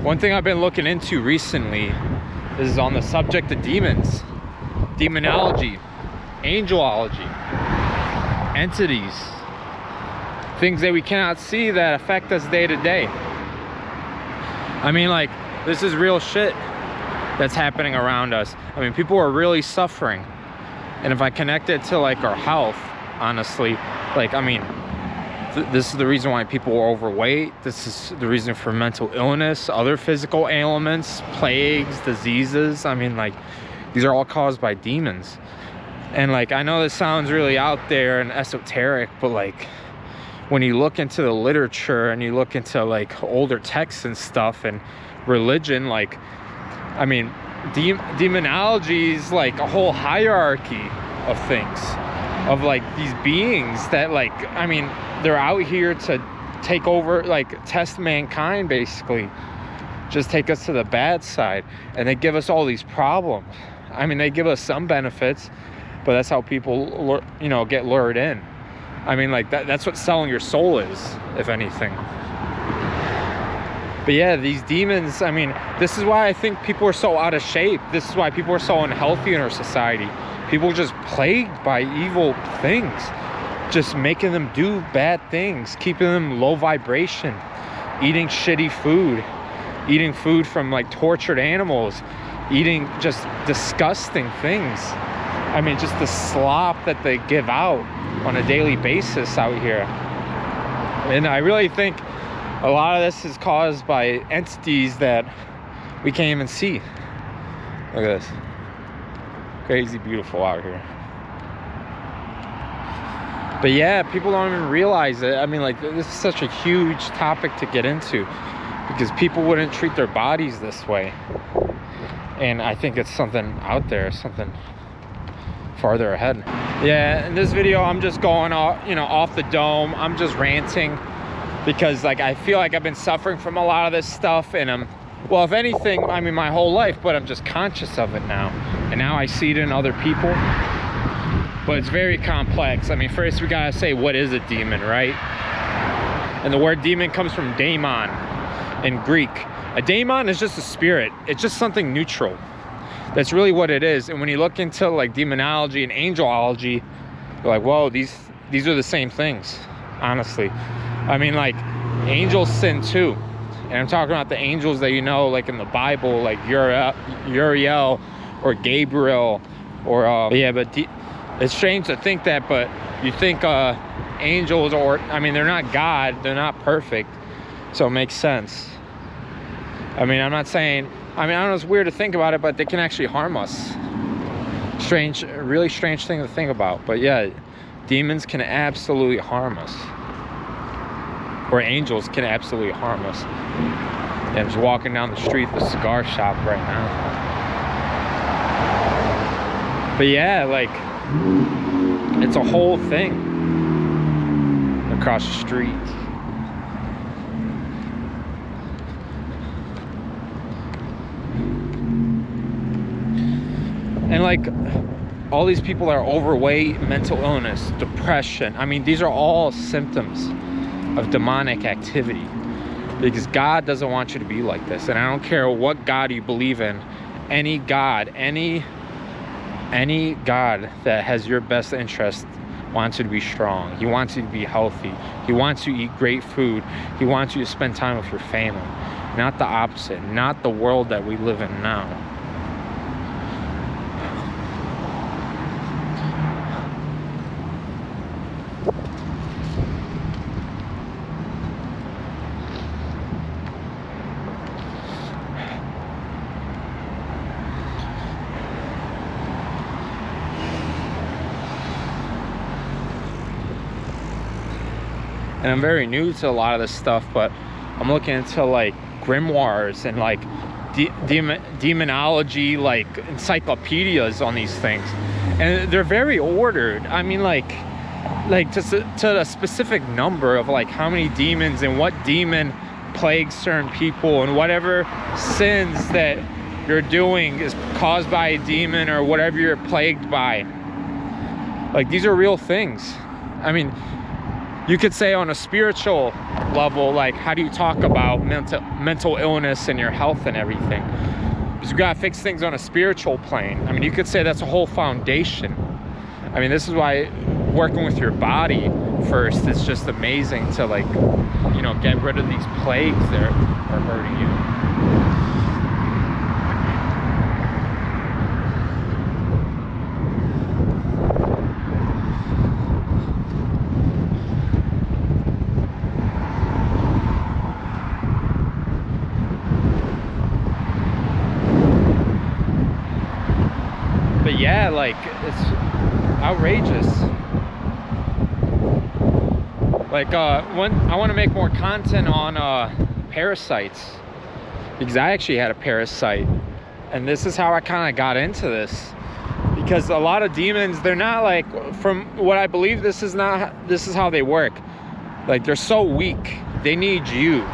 One thing I've been looking into recently is on the subject of demons, demonology, angelology, entities, things that we cannot see that affect us day to day. I mean, like, this is real shit that's happening around us. I mean, people are really suffering. And if I connect it to like our health, honestly, like, I mean, this is the reason why people are overweight. This is the reason for mental illness, other physical ailments, plagues, diseases. I mean, like, these are all caused by demons. And like, I know this sounds really out there and esoteric, but like, when you look into the literature and you look into like older texts and stuff and religion, like, I mean, demonology is like a whole hierarchy of things, of like these beings that, like, I mean, they're out here to take over, like, test mankind, basically. Just take us to the bad side. And they give us all these problems. I mean, they give us some benefits, but that's how people, you know, get lured in. I mean, like, that's what selling your soul is, if anything. But yeah, these demons, I mean, this is why I think people are so out of shape. This is why people are so unhealthy in our society. People are just plagued by evil things, just making them do bad things, keeping them low vibration, eating shitty food, eating food from like tortured animals, eating just disgusting things. I mean, just the slop that they give out on a daily basis out here. And I really think a lot of this is caused by entities that we can't even see. Look at this. Crazy beautiful out here. But yeah, people don't even realize it. I mean, like, this is such a huge topic to get into because people wouldn't treat their bodies this way. And I think it's something out there, something farther ahead. Yeah, in this video, I'm just going off, you know, off the dome. I'm just ranting because, like, I feel like I've been suffering from a lot of this stuff, and well, if anything, I mean, my whole life, but I'm just conscious of it now. And now I see it in other people. But it's very complex. I mean, first we gotta say, what is a demon, right? And the word demon comes from daemon in Greek. A daemon is just a spirit. It's just something neutral. That's really what it is. And when you look into like demonology and angelology, you're like, whoa, these are the same things, honestly. I mean, like, angels sin too. And I'm talking about the angels that you know, like in the Bible, like Uriel or Gabriel, or yeah, but it's strange to think that, but you think angels, or, I mean, they're not God, they're not perfect, so it makes sense. I mean, I'm not saying, I mean, I don't know, it's weird to think about it, but they can actually harm us. Strange, really strange thing to think about. But yeah, demons can absolutely harm us. Or angels can absolutely harm us. Yeah, I'm just walking down the street, the cigar shop right now. But yeah, like, it's a whole thing across the street. And like, all these people are overweight, mental illness, depression. I mean, these are all symptoms of demonic activity, because God doesn't want you to be like this. And I don't care what God you believe in, any God, any God that has your best interest wants you to be strong. He wants you to be healthy. He wants you to eat great food. He wants you to spend time with your family, not the opposite, not the world that we live in now. And I'm very new to a lot of this stuff, but I'm looking into like grimoires and like demonology, like encyclopedias on these things, and they're very ordered. I mean, like to a specific number of like how many demons and what demon plagues certain people, and whatever sins that you're doing is caused by a demon, or whatever you're plagued by. Like, these are real things. I mean, you could say on a spiritual level, like, how do you talk about mental illness and your health and everything? Because you gotta fix things on a spiritual plane. I mean, you could say that's a whole foundation. I mean, this is why working with your body first is just amazing, to, like, you know, get rid of these plagues that are hurting you. But yeah, like, it's outrageous. Like, I want to make more content on parasites, because I actually had a parasite, and this is how I kind of got into this. Because a lot of demons, they're not, like, from what I believe, this is how they work. Like, they're so weak, they need you.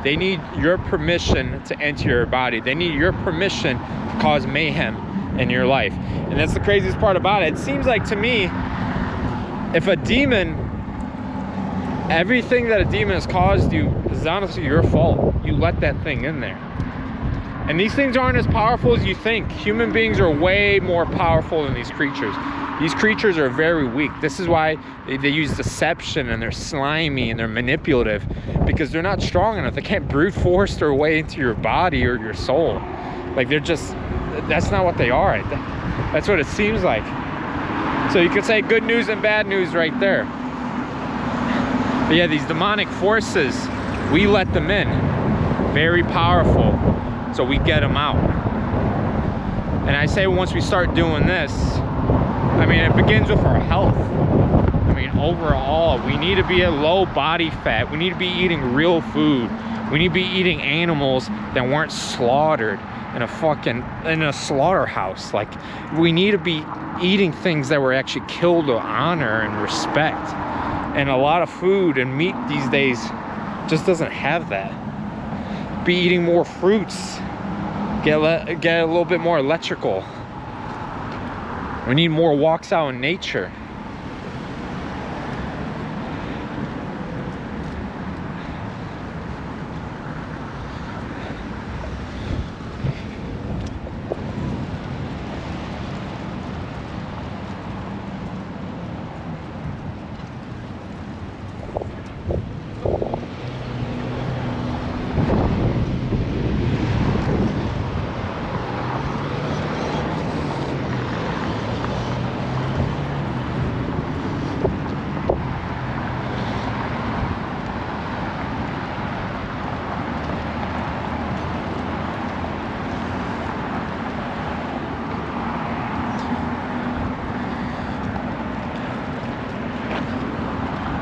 They need your permission to enter your body. They need your permission to cause mayhem in your life. And that's the craziest part about it. It seems like, to me, if a demon, everything that a demon has caused you is honestly your fault. You let that thing in there. And these things aren't as powerful as you think. Human beings are way more powerful than these creatures. These creatures are very weak. This is why they use deception, and they're slimy and they're manipulative, because they're not strong enough. They can't brute force their way into your body or your soul. Like, they're just, that's not what they are. That's what it seems like. So you could say good news and bad news right there. But yeah, these demonic forces, we let them in. Very powerful. So we get them out. And I say, once we start doing this, I mean, it begins with our health. I mean, overall, we need to be at low body fat. We need to be eating real food. We need to be eating animals that weren't slaughtered in a slaughterhouse. Like, we need to be eating things that were actually killed to honor and respect. And a lot of food and meat these days just doesn't have that. Be eating more fruits. Get a little bit more electrical. We need more walks out in nature.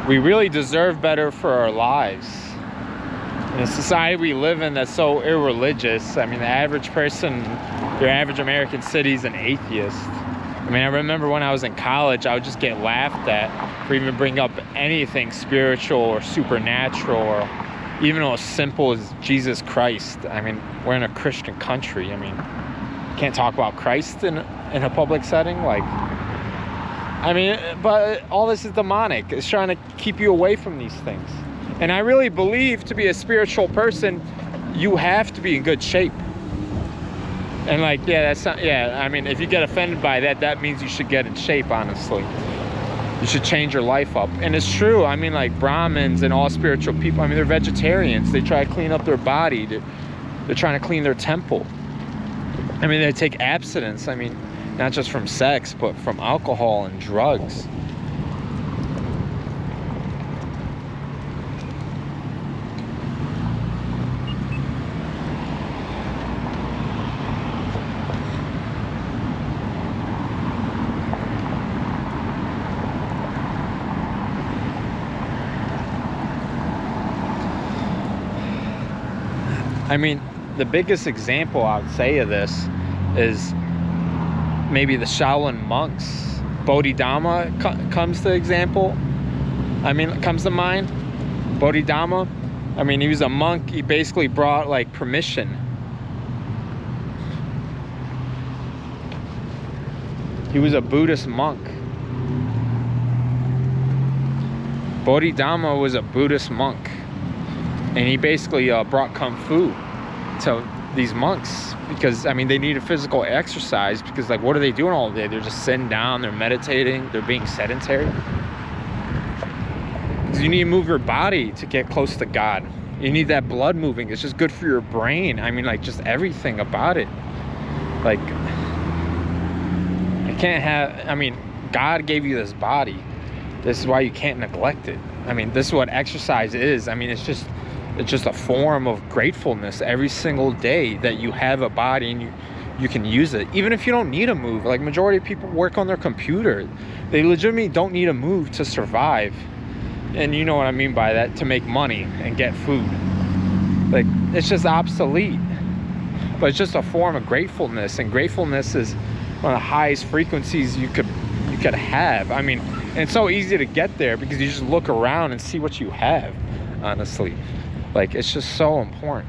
We really deserve better for our lives. In a society we live in that's so irreligious. I mean, the average person, your average American city is an atheist. I mean, I remember when I was in college, I would just get laughed at for even bring up anything spiritual or supernatural, or even as simple as Jesus Christ. I mean, we're in a Christian country. I mean, you can't talk about Christ in a public setting. Like, I mean, but all this is demonic. It's trying to keep you away from these things. And I really believe, to be a spiritual person, you have to be in good shape. And like, yeah, that's not, yeah, I mean, if you get offended by that, that means you should get in shape, honestly. You should change your life up. And it's true. I mean, like, Brahmins and all spiritual people, I mean, they're vegetarians. They try to clean up their body. They're trying to clean their temple. I mean, they take abstinence. I mean, not just from sex, but from alcohol and drugs. I mean, the biggest example I would say of this is maybe the Shaolin monks. Bodhidharma comes to example. I mean, comes to mind. Bodhidharma. I mean, he was a monk. He basically brought like permission. He was a Buddhist monk. Bodhidharma was a Buddhist monk, and he basically brought Kung Fu to these monks because, I mean, they needed physical exercise because, like, what are they doing all day? They're just sitting down, they're meditating, they're being sedentary. Because you need to move your body to get close to God. You need that blood moving. It's just good for your brain. I mean, like, just everything about it. Like, I can't have, I mean, God gave you this body. This is why you can't neglect it. I mean, this is what exercise is. I mean, it's just a form of gratefulness every single day that you have a body and you can use it. Even if you don't need to move. Like, majority of people work on their computer. They legitimately don't need to move to survive. And you know what I mean by that, to make money and get food. Like, it's just obsolete. But it's just a form of gratefulness, and gratefulness is one of the highest frequencies you could have. I mean, and it's so easy to get there because you just look around and see what you have, honestly. Like, it's just so important.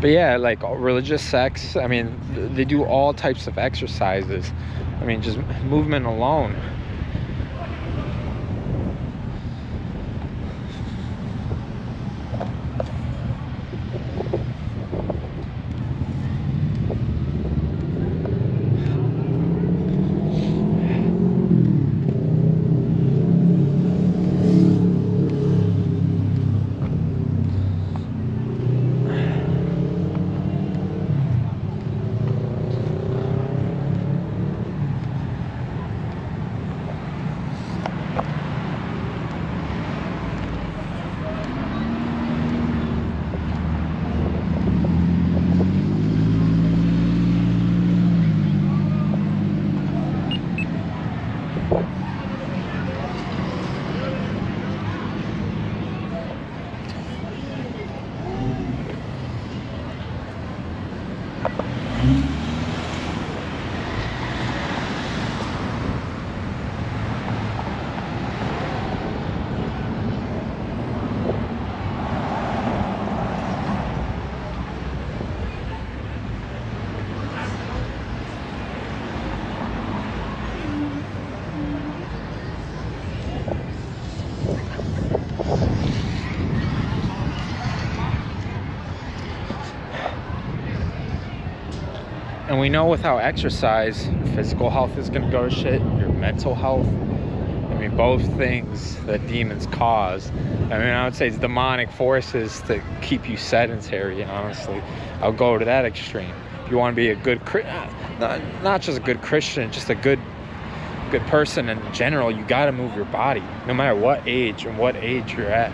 But yeah, like, religious sects, I mean, they do all types of exercises. I mean, just movement alone. And we know without exercise, your physical health is going to go to shit, your mental health. I mean, both things that demons cause. I mean, I would say it's demonic forces to keep you sedentary, honestly. I'll go to that extreme. If you want to be a good, not just a good Christian, just a good person in general, you got to move your body, no matter what age and what age you're at.